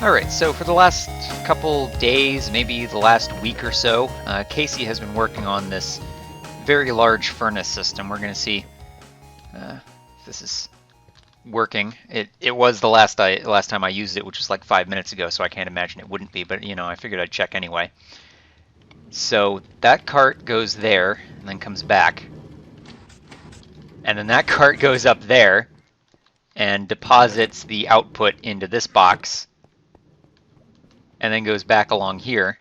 Alright, so for the last couple days, maybe the last week or so, Casey has been working on this very large furnace system. We're going to see if this is working. It was the last time I used it, which was like 5 minutes ago, so I can't imagine it wouldn't be, but you know, I figured I'd check anyway. So that cart goes there, and then comes back. And then that cart goes up there, and deposits the output into this box, and then goes back along here.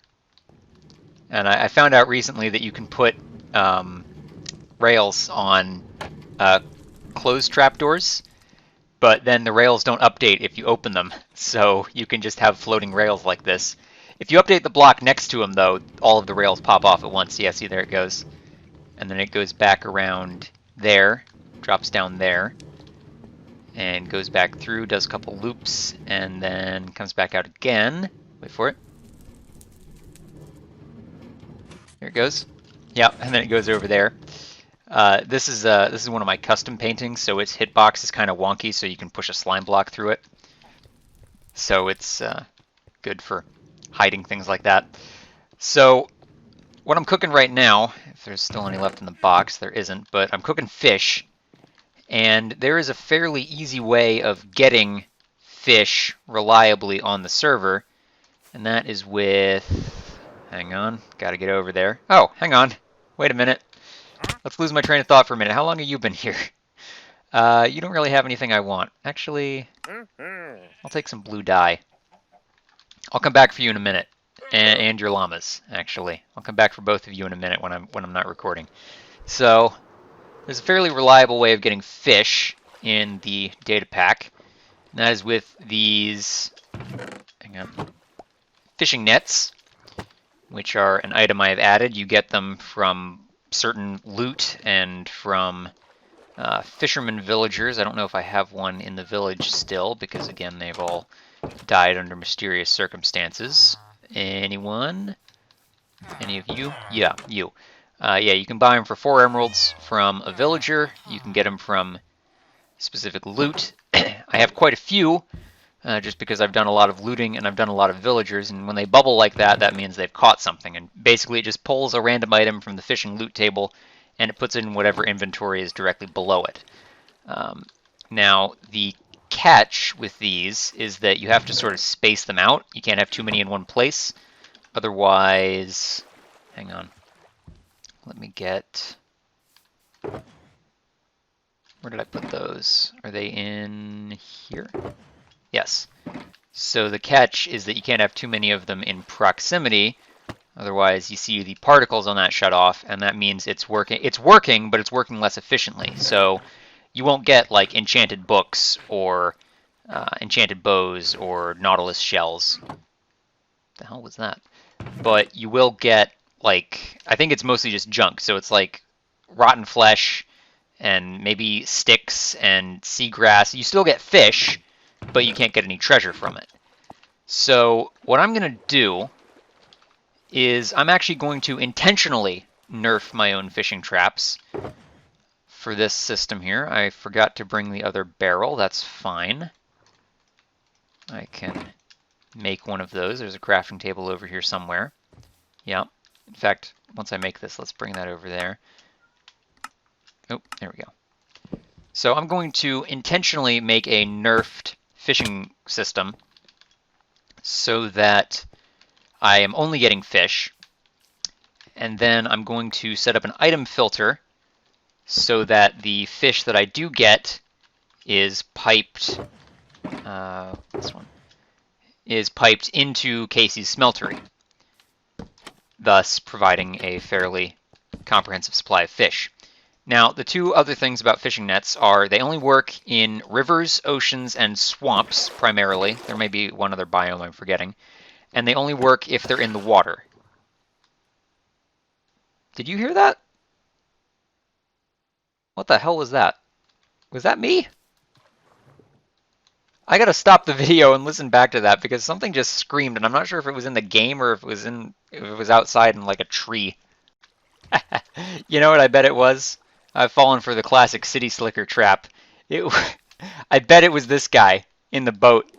And I found out recently that you can put rails on closed trapdoors, but then the rails don't update if you open them, so you can just have floating rails like this. If you update the block next to them, though, all of the rails pop off at once. Yeah, see, there it goes. And then it goes back around there, drops down there, and goes back through, does a couple loops, and then comes back out again. Wait for it. There it goes. Yep, and then it goes over there. This is one of my custom paintings, so its hitbox is kind of wonky, so you can push a slime block through it. So it's good for hiding things like that. So what I'm cooking right now, if there's still any left in the box, there isn't, but I'm cooking fish, and there is a fairly easy way of getting fish reliably on the server, and that is with, hang on, gotta get over there. Oh, hang on, wait a minute. Let's lose my train of thought for a minute. How long have you been here? You don't really have anything I want. Actually, I'll take some blue dye. I'll come back for you in a minute, and your llamas, actually. I'll come back for both of you in a minute when I'm not recording. So, there's a fairly reliable way of getting fish in the Datapack, and that is with these, hang on, fishing nets, which are an item I have added. You get them from certain loot and from fishermen villagers. I don't know if I have one in the village still, because again, they've all died under mysterious circumstances. Anyone? Any of you? Yeah, you. Yeah, you can buy them for 4 emeralds from a villager. You can get them from specific loot. I have quite a few, just because I've done a lot of looting and I've done a lot of villagers, and when they bubble like that, that means they've caught something. And basically it just pulls a random item from the fishing loot table, and it puts it in whatever inventory is directly below it. Now, the catch with these is that you have to sort of space them out. You can't have too many in one place. Otherwise, hang on. Let me get... Where did I put those? Are they in here? Yes. So the catch is that you can't have too many of them in proximity. Otherwise, you see the particles on that shut off, and that means it's working. It's working, but it's working less efficiently. So you won't get like enchanted books or enchanted bows or nautilus shells. What the hell was that? But you will get, like, I think it's mostly just junk. So it's like rotten flesh and maybe sticks and seagrass. You still get fish, but you can't get any treasure from it. So what I'm going to do is I'm actually going to intentionally nerf my own fishing traps for this system here. I forgot to bring the other barrel. That's fine. I can make one of those. There's a crafting table over here somewhere. Yeah. In fact, once I make this, let's bring that over there. Oh, there we go. So I'm going to intentionally make a nerfed fishing system so that I am only getting fish, and then I'm going to set up an item filter so that the fish that I do get is piped, this one, is piped into Casey's smeltery, thus providing a fairly comprehensive supply of fish. Now, the two other things about fishing nets are they only work in rivers, oceans, and swamps, primarily. There may be one other biome I'm forgetting. And they only work if they're in the water. Did you hear that? What the hell was that? Was that me? I gotta stop the video and listen back to that because something just screamed, and I'm not sure if it was in the game or if it was outside in like a tree. You know what I bet it was? I've fallen for the classic city slicker trap. I bet it was this guy in the boat.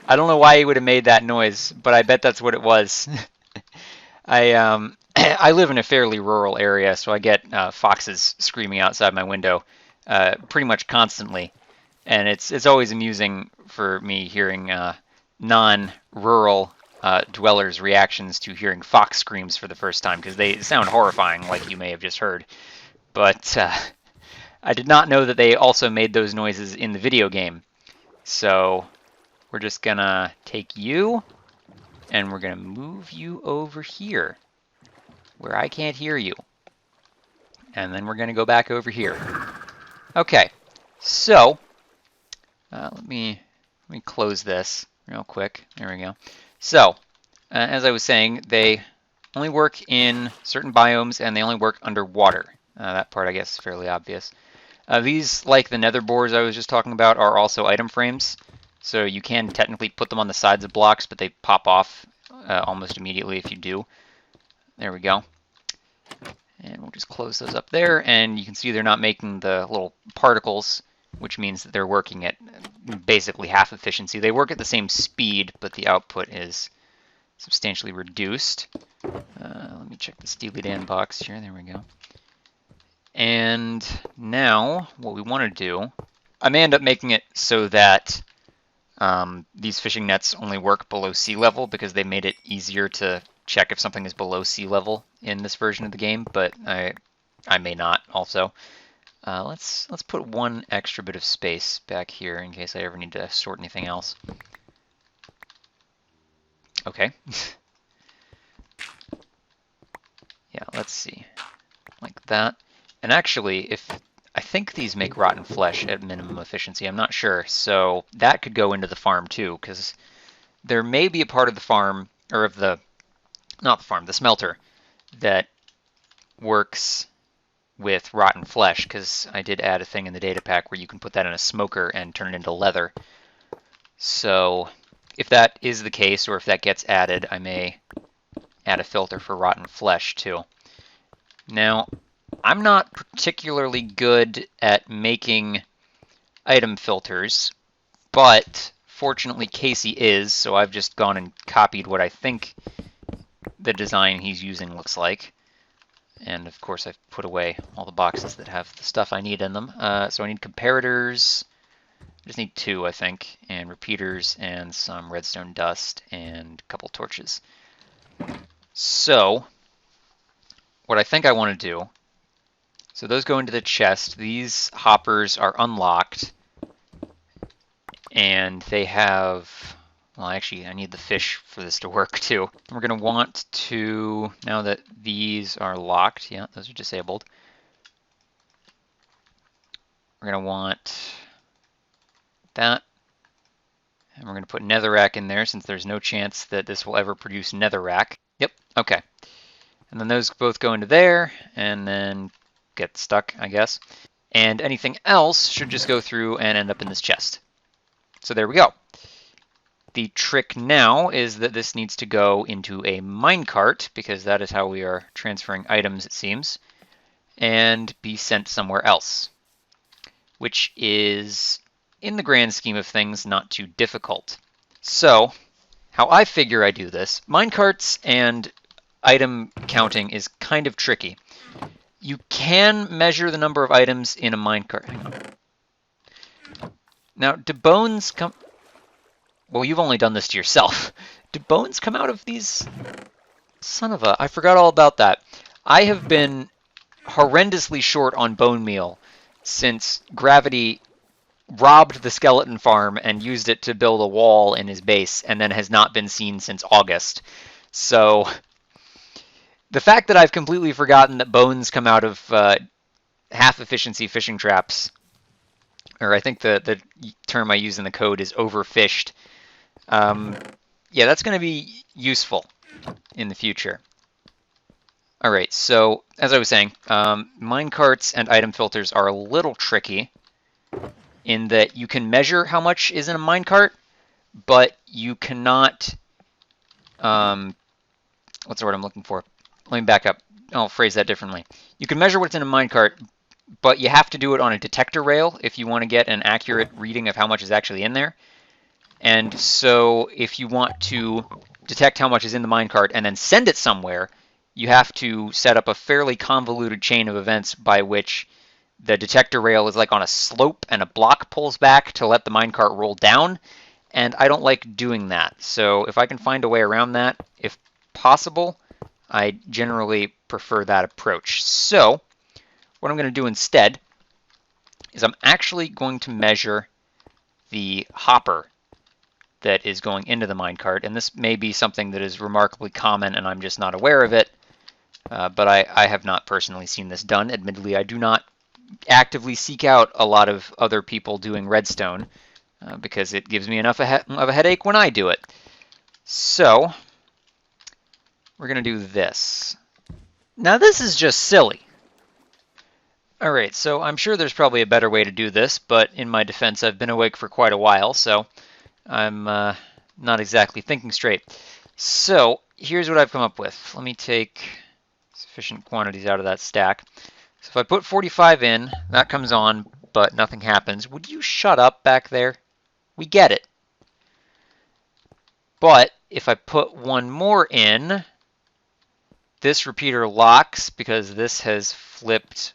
I don't know why he would have made that noise, but I bet that's what it was. I live in a fairly rural area, so I get foxes screaming outside my window pretty much constantly, and it's always amusing for me hearing non-rural dwellers' reactions to hearing fox screams for the first time, because they sound horrifying, like you may have just heard. But I did not know that they also made those noises in the video game. So we're just gonna take you, and we're gonna move you over here, where I can't hear you. And then we're gonna go back over here. Okay, so let me close this real quick. There we go. So, as I was saying, they only work in certain biomes, and they only work underwater. That part, I guess, is fairly obvious. These, like the nether boars I was just talking about, are also item frames. So you can technically put them on the sides of blocks, but they pop off almost immediately if you do. There we go. And we'll just close those up there, and you can see they're not making the little particles, which means that they're working at basically half efficiency. They work at the same speed, but the output is substantially reduced. Let me check the Steely Dan box here. There we go. And now what we want to do, I may end up making it so that these fishing nets only work below sea level, because they made it easier to check if something is below sea level in this version of the game, but I may not also. Let's put one extra bit of space back here in case I ever need to sort anything else. Okay. Yeah, let's see. Like that. And actually, I think these make rotten flesh at minimum efficiency. I'm not sure. So that could go into the farm too, because there may be a part of the farm, or of the, not the farm, the smelter, that works with rotten flesh, because I did add a thing in the data pack where you can put that in a smoker and turn it into leather. So if that is the case, or if that gets added, I may add a filter for rotten flesh too. Now, I'm not particularly good at making item filters, but fortunately Casey is, so I've just gone and copied what I think the design he's using looks like. And of course I've put away all the boxes that have the stuff I need in them. So I need comparators, I just need 2 I think, and repeaters and some redstone dust and a couple torches. So what I think I want to do, so those go into the chest. These hoppers are unlocked, and they have, well, actually, I need the fish for this to work too. We're going to want to, now that these are locked, yeah, those are disabled, we're going to want that, and we're going to put netherrack in there since there's no chance that this will ever produce netherrack. Yep, okay. And then those both go into there, and then get stuck, I guess. And anything else should just go through and end up in this chest. So there we go. The trick now is that this needs to go into a minecart, because that is how we are transferring items, it seems, and be sent somewhere else, which is, in the grand scheme of things, not too difficult. So, how I figure I do this, minecarts and item counting is kind of tricky. You can measure the number of items in a minecart. Hang on. Now, do bones come... Well, you've only done this to yourself. Do bones come out of these? Son of a... I forgot all about that. I have been horrendously short on bone meal since Gravity robbed the skeleton farm and used it to build a wall in his base, and then has not been seen since August. So... the fact that I've completely forgotten that bones come out of half-efficiency fishing traps, or I think the term I use in the code is overfished, yeah, that's going to be useful in the future. All right, so as I was saying, minecarts and item filters are a little tricky in that you can measure how much is in a minecart, but you cannot, what's the word I'm looking for? Let me back up. I'll phrase that differently. You can measure what's in a minecart, but you have to do it on a detector rail if you want to get an accurate reading of how much is actually in there. And so if you want to detect how much is in the minecart and then send it somewhere, you have to set up a fairly convoluted chain of events by which the detector rail is like on a slope and a block pulls back to let the minecart roll down. And I don't like doing that. So if I can find a way around that, if possible, I generally prefer that approach. So what I'm going to do instead is I'm actually going to measure the hopper that is going into the minecart, and this may be something that is remarkably common and I'm just not aware of it, but I have not personally seen this done. Admittedly, I do not actively seek out a lot of other people doing redstone because it gives me enough of a headache when I do it. So we're going to do this. Now this is just silly. Alright, so I'm sure there's probably a better way to do this, but in my defense I've been awake for quite a while, so I'm not exactly thinking straight. So here's what I've come up with. Let me take sufficient quantities out of that stack. So if I put 45 in, that comes on, but nothing happens. Would you shut up back there? We get it. But if I put one more in, this repeater locks because this has flipped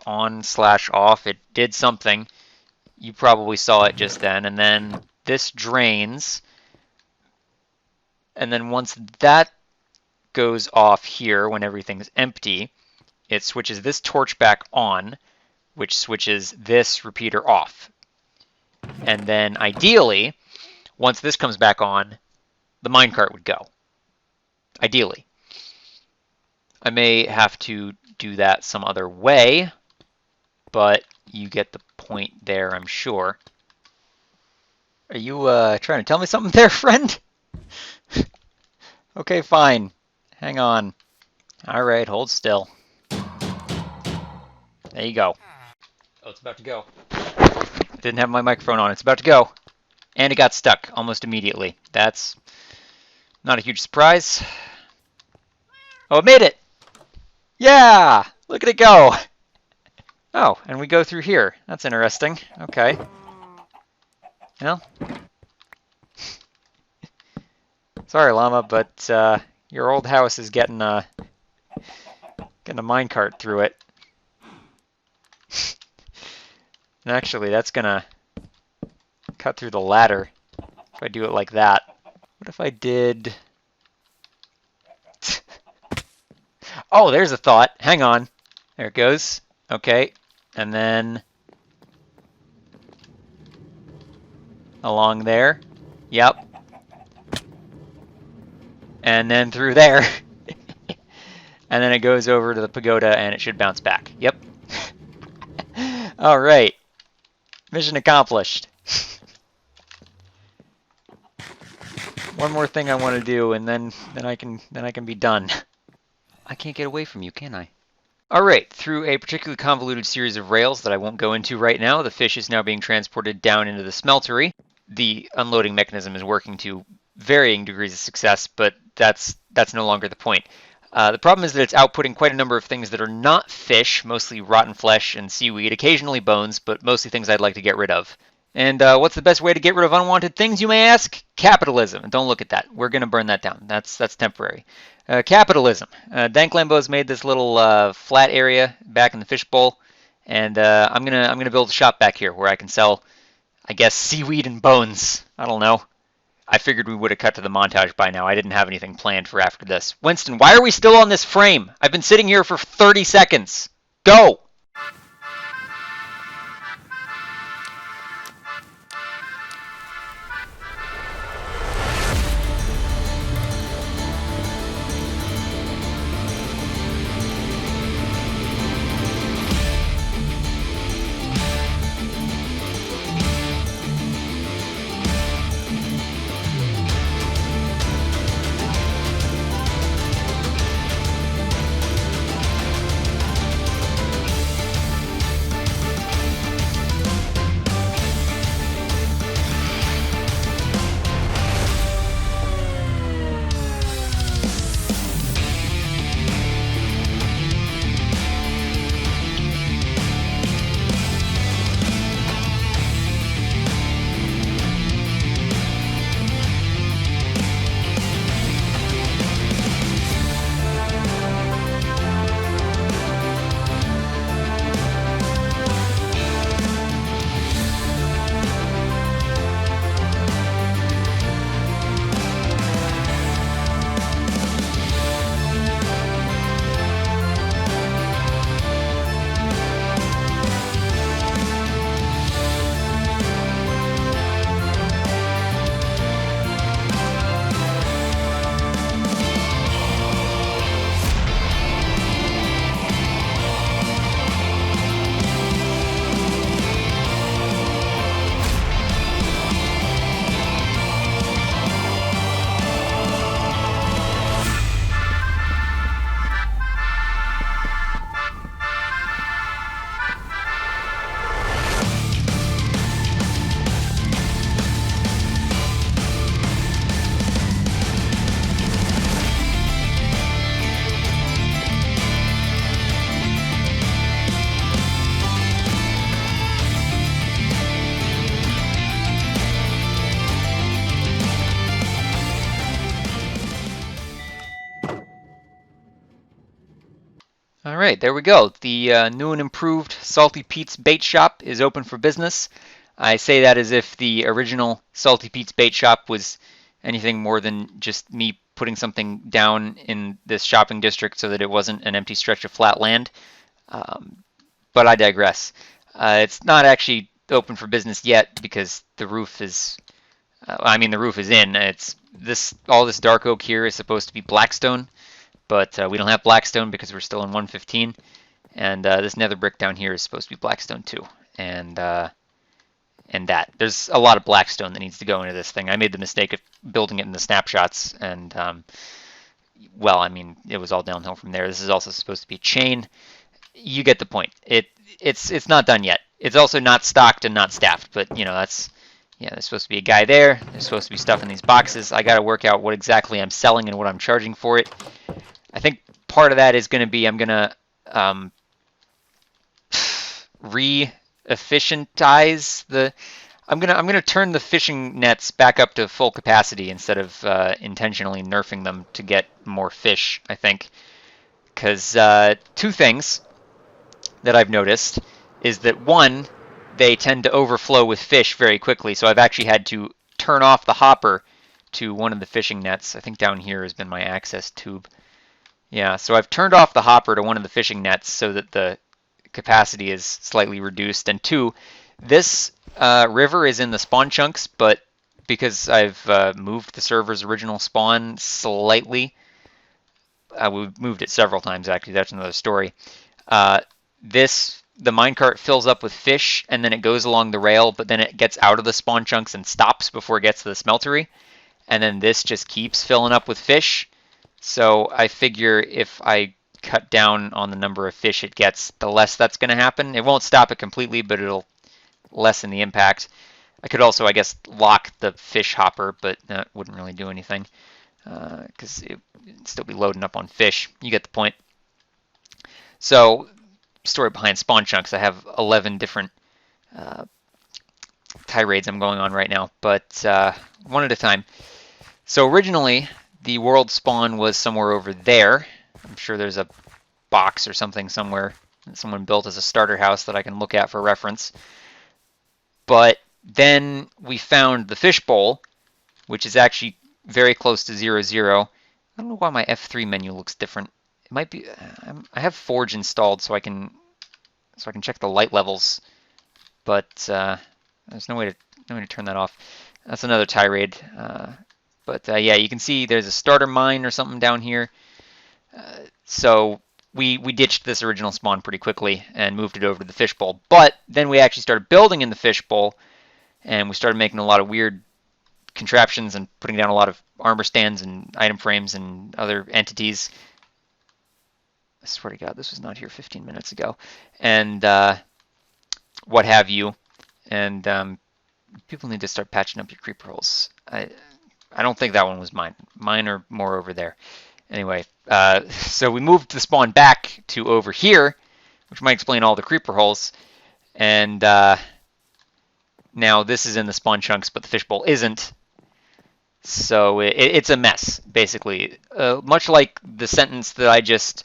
on/off. It did something. You probably saw it just then. And then this drains. And then once that goes off here when everything's empty, it switches this torch back on, which switches this repeater off. And then ideally, once this comes back on, the minecart would go. Ideally. I may have to do that some other way, but you get the point there, I'm sure. Are you trying to tell me something there, friend? Okay, fine. Hang on. All right, hold still. There you go. Oh, it's about to go. Didn't have my microphone on. It's about to go. And it got stuck almost immediately. That's not a huge surprise. Oh, it made it! Yeah! Look at it go! Oh, and we go through here. That's interesting. Okay. Well. Sorry, llama, but your old house is getting a minecart through it. And actually, that's gonna cut through the ladder if I do it like that. What if I did... Oh, there's a thought. Hang on. There it goes. Okay. And then along there. Yep. And then through there. And then it goes over to the pagoda and it should bounce back. Yep. All right. Mission accomplished. One more thing I want to do, and then I can be done. I can't get away from you, can I? All right. Through a particularly convoluted series of rails that I won't go into right now, the fish is now being transported down into the smeltery. The unloading mechanism is working to varying degrees of success, but that's no longer the point. The problem is that it's outputting quite a number of things that are not fish, mostly rotten flesh and seaweed, occasionally bones, but mostly things I'd like to get rid of. And what's the best way to get rid of unwanted things, you may ask? Capitalism. And don't look at that. We're going to burn that down. That's temporary. Capitalism. Dank Lambo's made this little flat area back in the fishbowl, and I'm gonna build a shop back here where I can sell, I guess, seaweed and bones. I don't know. I figured we would have cut to the montage by now. I didn't have anything planned for after this. Winston, why are we still on this frame? I've been sitting here for 30 seconds. Go! All right, there we go. The new and improved Salty Pete's Bait Shop is open for business. I say that as if the original Salty Pete's Bait Shop was anything more than just me putting something down in this shopping district so that it wasn't an empty stretch of flat land. But I digress. It's not actually open for business yet because the roof is, the roof is in. All this dark oak here is supposed to be blackstone, but we don't have blackstone because we're still in 115. And this nether brick down here is supposed to be blackstone too. And there's a lot of blackstone that needs to go into this thing. I made the mistake of building it in the snapshots, and it was all downhill from there. This is also supposed to be a chain. You get the point. It's not done yet. It's also not stocked and not staffed, but there's supposed to be a guy there. There's supposed to be stuff in these boxes. I got to work out what exactly I'm selling and what I'm charging for it. I think part of that is going to be I'm going to re-efficientize the. I'm gonna turn the fishing nets back up to full capacity instead of intentionally nerfing them to get more fish. I think because two things that I've noticed is that one, they tend to overflow with fish very quickly. So I've actually had to turn off the hopper to one of the fishing nets. I think down here has been my access tube. Yeah, so I've turned off the hopper to one of the fishing nets so that the capacity is slightly reduced. And two, this river is in the spawn chunks, but because I've moved the server's original spawn slightly, we've moved it several times actually, that's another story. The minecart fills up with fish and then it goes along the rail, but then it gets out of the spawn chunks and stops before it gets to the smeltery. And then this just keeps filling up with fish. So I figure if I cut down on the number of fish it gets, the less that's going to happen. It won't stop it completely, but it'll lessen the impact. I could also, I guess, lock the fish hopper, but that wouldn't really do anything because it'd still be loading up on fish. You get the point. So, story behind spawn chunks. I have 11 different tirades I'm going on right now, but one at a time. So originally, the world spawn was somewhere over there. I'm sure there's a box or something somewhere that someone built as a starter house that I can look at for reference. But then we found the fishbowl, which is actually very close to 0, 0. I don't know why my F3 menu looks different. It might be. I have Forge installed, so I can check the light levels, but there's no way to turn that off. That's another tirade. Yeah, you can see there's a starter mine or something down here. So we ditched this original spawn pretty quickly and moved it over to the fishbowl. But then we actually started building in the fishbowl, and we started making a lot of weird contraptions and putting down a lot of armor stands and item frames and other entities. I swear to God, this was not here 15 minutes ago. And what have you. And people need to start patching up your creeper holes. I don't think that one was mine. Mine are more over there. Anyway, so we moved the spawn back to over here, which might explain all the creeper holes. And now this is in the spawn chunks, but the fishbowl isn't. So it's a mess, basically. Much like the sentence that I just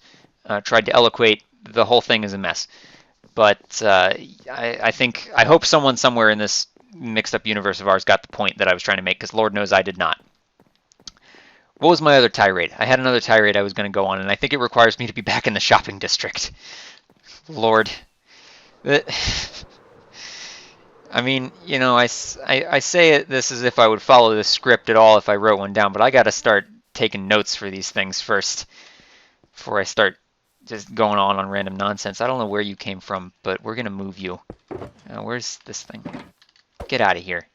tried to eloquate, the whole thing is a mess. But I hope someone somewhere in this mixed up universe of ours got the point that I was trying to make, because Lord knows I did not. What was my other tirade? I had another tirade I was going to go on, and I think it requires me to be back in the shopping district. Lord. I mean, I say this as if I would follow this script at all if I wrote one down, but I got to start taking notes for these things first before I start just going on random nonsense. I don't know where you came from, but we're going to move you. Where's this thing? Get out of here.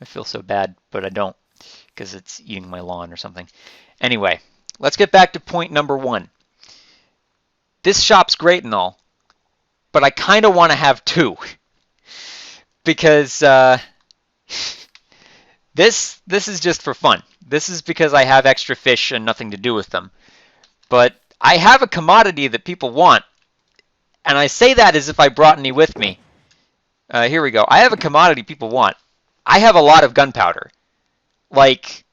I feel so bad, but I don't, because it's eating my lawn or something. Anyway, let's get back to point number 1. This shop's great and all, but I kind of want to have 2. Because this is just for fun. This is because I have extra fish and nothing to do with them. But I have a commodity that people want, and I say that as if I brought any with me. Here we go. I have a commodity people want. I have a lot of gunpowder. Like,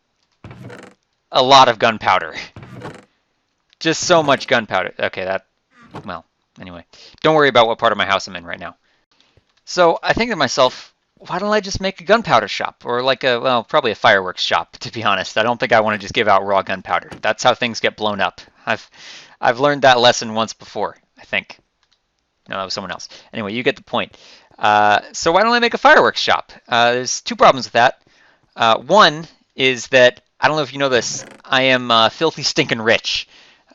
a lot of gunpowder. Just so much gunpowder. Okay, well, anyway. Don't worry about what part of my house I'm in right now. So I think to myself, why don't I just make a gunpowder shop? Or like well, probably a fireworks shop, to be honest. I don't think I want to just give out raw gunpowder. That's how things get blown up. I've learned that lesson once before, I think. No, that was someone else. Anyway, you get the point. So why don't I make a fireworks shop? There's two problems with that. One is that, I don't know if you know this, I am filthy stinking rich.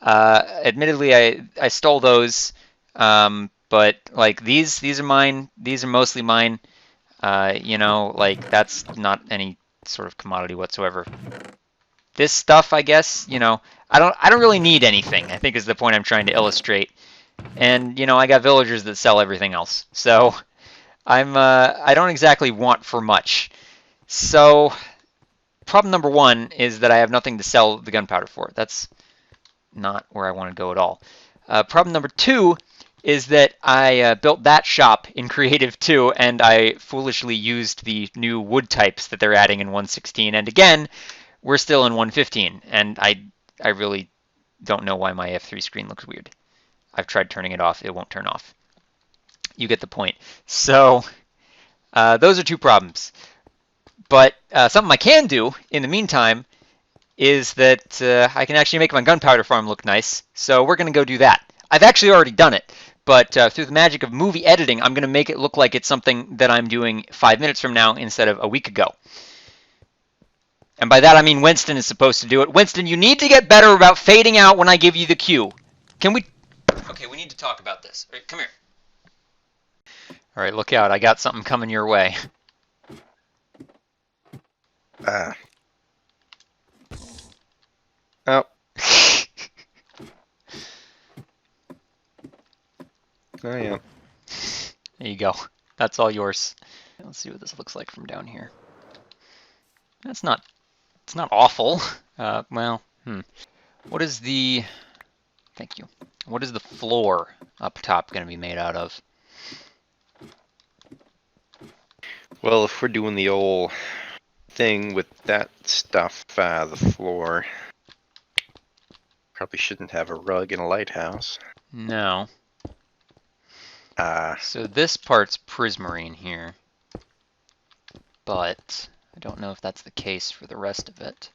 Admittedly, I stole those, but like these are mine. These are mostly mine. You know, like that's not any sort of commodity whatsoever. This stuff, I guess, you know, I don't really need anything, I think is the point I'm trying to illustrate. And, you know, I got villagers that sell everything else. So I don't exactly want for much. So problem number one is that I have nothing to sell the gunpowder for. That's not where I want to go at all. Problem number two is that I built that shop in Creative 2, and I foolishly used the new wood types that they're adding in 1.16. And again, we're still in 1.15, and I really don't know why my F3 screen looks weird. I've tried turning it off. It won't turn off. You get the point. So those are two problems. But something I can do in the meantime is that I can actually make my gunpowder farm look nice. So we're going to go do that. I've actually already done it. But through the magic of movie editing, I'm going to make it look like it's something that I'm doing 5 minutes from now instead of a week ago. And by that I mean Winston is supposed to do it. Winston, you need to get better about fading out when I give you the cue. Can we... Okay, we need to talk about this. All right, come here. All right, look out. I got something coming your way. Oh. Oh, yeah. There you go. That's all yours. Let's see what this looks like from down here. It's not awful. Well, What is the... Thank you. What is the floor up top going to be made out of? Well, if we're doing the old thing with that stuff, the floor probably shouldn't have a rug in a lighthouse. No. So this part's prismarine here, but I don't know if that's the case for the rest of it.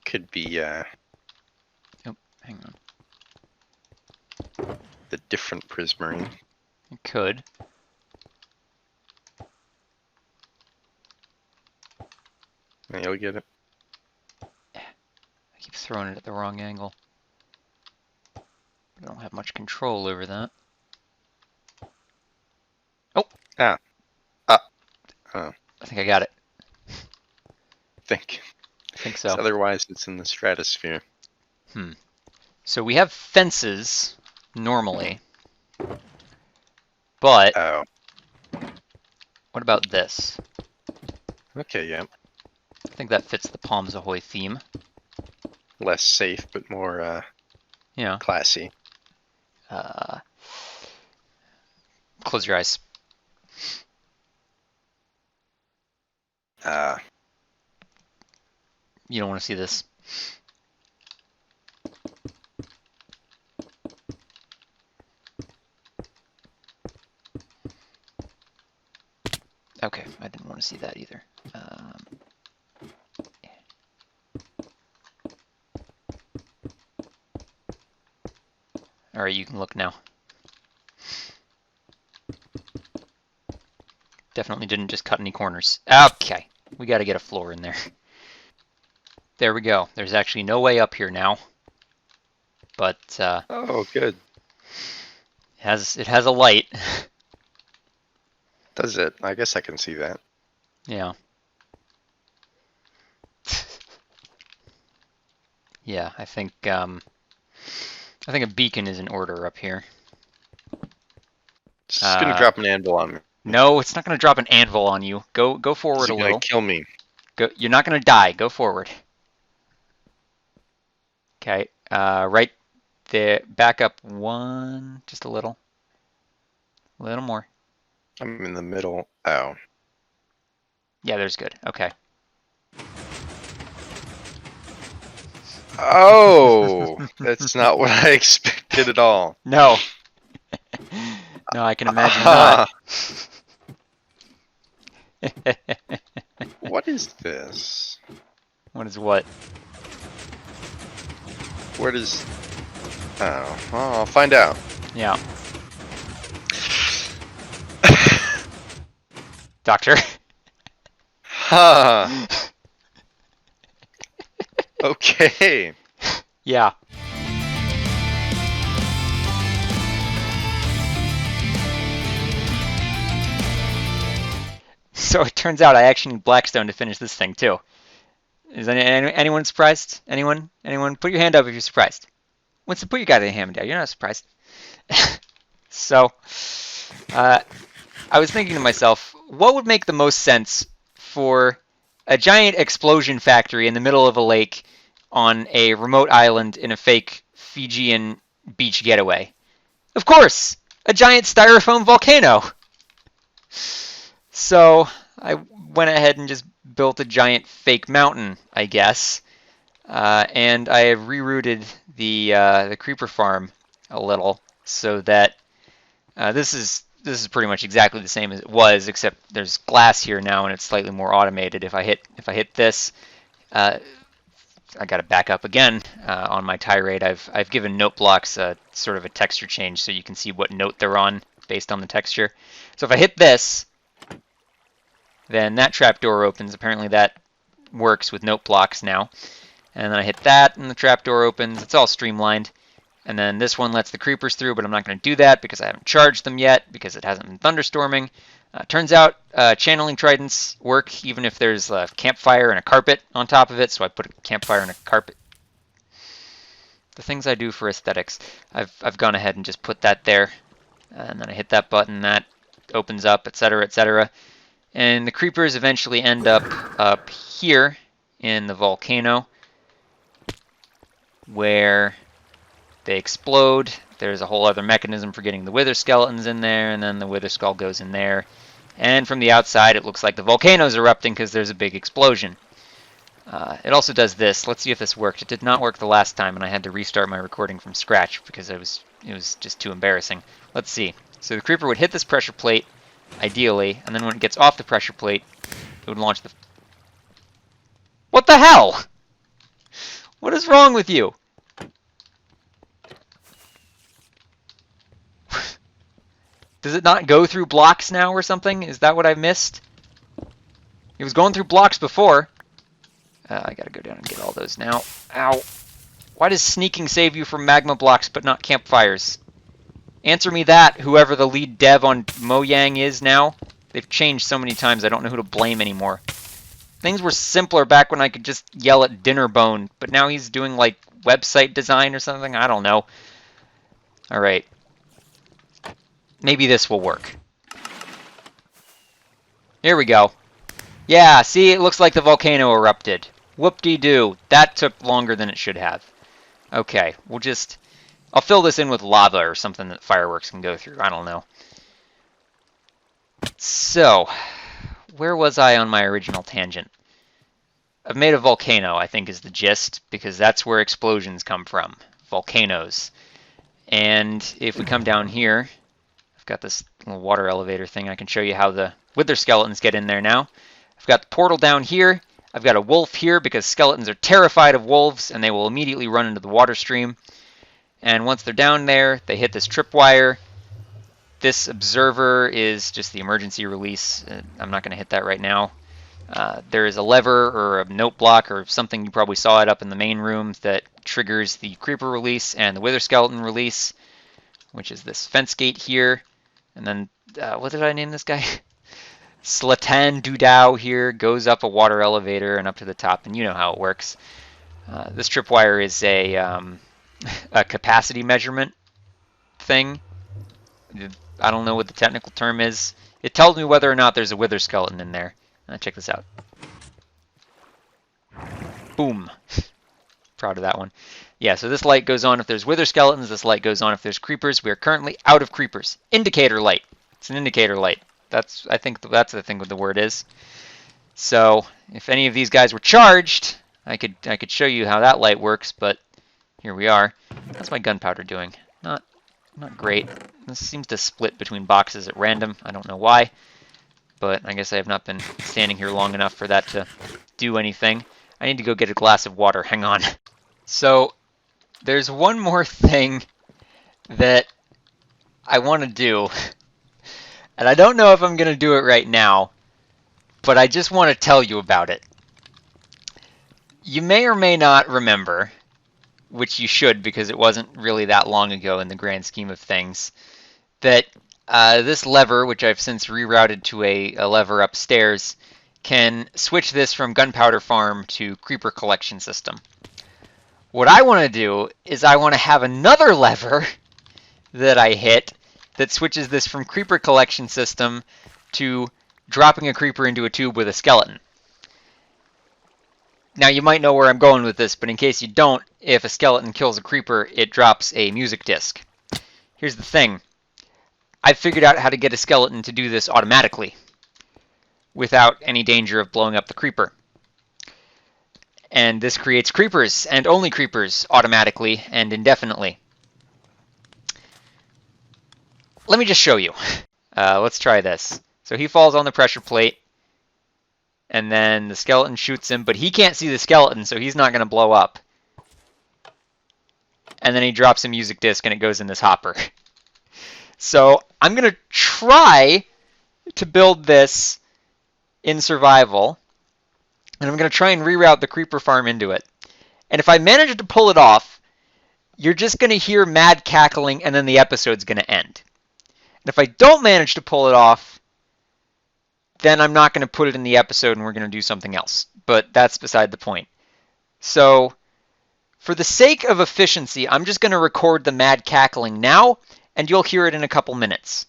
Could be Oh, hang on. the different prismarine. It could. You'll get it. I keep throwing it at the wrong angle. I don't have much control over that. Oh! Oh. I think I got it. I think so. Otherwise, it's in the stratosphere. So we have fences, normally. But... Oh. What about this? Okay, yeah. I think that fits the Palms Ahoy theme. Less safe, but more, Yeah. classy. Close your eyes. You don't want to see this. Okay, I didn't want to see that either. All right, you can look now. Definitely didn't just cut any corners. Okay, we got to get a floor in there. There we go. There's actually no way up here now. But Oh, good. it has a light. Does it? I guess I can see that. Yeah. Yeah, I think a beacon is in order up here. It's gonna drop an anvil on me. No, it's not gonna drop an anvil on you. Go forward a It's little. gonna kill me. You're not gonna die. Go forward. Okay. Right there. Back up one, just a little. A little more. I'm in the middle. Oh. Yeah, there's good. Okay. Oh, that's not what I expected at all. No. No, I can imagine not. Ah, what is this? What is what? Where does... Oh, well, I'll find out. Yeah. Doctor. Ha! Okay. Yeah. So it turns out I actually need Blackstone to finish this thing too. Is anyone surprised? Anyone? Anyone? Put your hand up if you're surprised. Put your goddamn hand down. You're not surprised. So, I was thinking to myself, what would make the most sense for a giant explosion factory in the middle of a lake on a remote island in a fake Fijian beach getaway? Of course, a giant styrofoam volcano. So I went ahead and just built a giant fake mountain, I guess, and I have rerouted the creeper farm a little so that this is pretty much exactly the same as it was, except there's glass here now and it's slightly more automated. If I hit this, I got to back up again on my tirade. I've given note blocks sort of a texture change so you can see what note they're on based on the texture. So if I hit this, then that trapdoor opens. Apparently that works with note blocks now. And then I hit that and the trapdoor opens. It's all streamlined. And then this one lets the creepers through, but I'm not going to do that because I haven't charged them yet because it hasn't been thunderstorming. Turns out channeling tridents work even if there's a campfire and a carpet on top of it, so I put a campfire and a carpet. The things I do for aesthetics. I've gone ahead and just put that there, and then I hit that button, that opens up, etc., etc. And the creepers eventually end up here in the volcano where they explode. There's a whole other mechanism for getting the wither skeletons in there, and then the wither skull goes in there. And from the outside, it looks like the volcano's erupting because there's a big explosion. It also does this. Let's see if this worked. It did not work the last time, and I had to restart my recording from scratch because it was just too embarrassing. Let's see. So the creeper would hit this pressure plate, ideally, and then when it gets off the pressure plate, it would launch the... What the hell? What is wrong with you? Does it not go through blocks now or something? Is that what I missed? It was going through blocks before. I gotta go down and get all those now. Ow. Why does sneaking save you from magma blocks but not campfires? Answer me that, whoever the lead dev on Mojang is now. They've changed so many times I don't know who to blame anymore. Things were simpler back when I could just yell at Dinnerbone, but now he's doing like website design or something? I don't know. Alright. Maybe this will work. Here we go. Yeah, see, it looks like the volcano erupted. Whoop-de-doo. That took longer than it should have. Okay, I'll fill this in with lava or something that fireworks can go through. I don't know. So, where was I on my original tangent? I've made a volcano, I think is the gist, because that's where explosions come from. Volcanoes. And if we come down here, I've got this little water elevator thing. I can show you how the wither skeletons get in there now. I've got the portal down here. I've got a wolf here because skeletons are terrified of wolves and they will immediately run into the water stream. And once they're down there, they hit this tripwire. This observer is just the emergency release. I'm not going to hit that right now. There is a lever or a note block or something, you probably saw it up in the main room, that triggers the creeper release and the wither skeleton release, which is this fence gate here. And then, what did I name this guy? Slatan Dudao here goes up a water elevator and up to the top, and you know how it works. This tripwire is a capacity measurement thing. I don't know what the technical term is. It tells me whether or not there's a wither skeleton in there. Check this out. Boom. Proud of that one. Yeah, so this light goes on if there's wither skeletons. This light goes on if there's creepers. We are currently out of creepers. Indicator light. It's an indicator light. I think that's what the word is. So if any of these guys were charged, I could show you how that light works, but here we are. How's my gunpowder doing? Not great. This seems to split between boxes at random. I don't know why, but I guess I have not been standing here long enough for that to do anything. I need to go get a glass of water. Hang on. So there's one more thing that I want to do, and I don't know if I'm going to do it right now, but I just want to tell you about it. You may or may not remember, which you should because it wasn't really that long ago in the grand scheme of things, that this lever, which I've since rerouted to a lever upstairs, can switch this from gunpowder farm to creeper collection system. What I want to do is I want to have another lever that I hit that switches this from creeper collection system to dropping a creeper into a tube with a skeleton. Now you might know where I'm going with this, but in case you don't, if a skeleton kills a creeper, it drops a music disc. Here's the thing. I've figured out how to get a skeleton to do this automatically, without any danger of blowing up the creeper. And this creates creepers, and only creepers, automatically and indefinitely. Let me just show you. Let's try this. So he falls on the pressure plate, and then the skeleton shoots him, but he can't see the skeleton, so he's not going to blow up. And then he drops a music disc, and it goes in this hopper. So I'm going to try to build this in survival, and I'm going to try and reroute the creeper farm into it. And if I manage to pull it off, you're just going to hear mad cackling, and then the episode's going to end. And if I don't manage to pull it off, then I'm not going to put it in the episode and we're going to do something else. But that's beside the point. So for the sake of efficiency, I'm just going to record the mad cackling now, and you'll hear it in a couple minutes.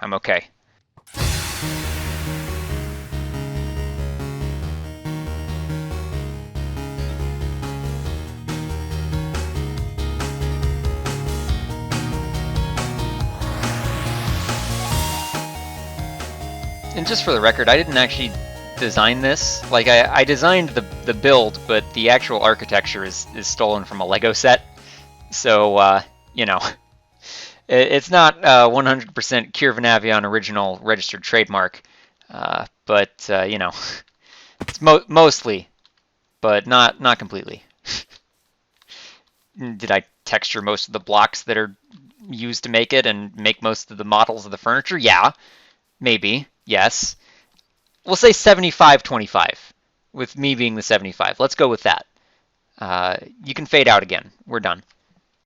I'm okay. And just for the record, I didn't actually design this. Like, I designed the build, but the actual architecture is stolen from a Lego set. So, you know, it's not 100% Kirven Avion original registered trademark. But, you know, it's mostly, but not completely. Did I texture most of the blocks that are used to make it and make most of the models of the furniture? Yeah, maybe. Yes. We'll say 75-25, with me being the 75. Let's go with that. You can fade out again. We're done.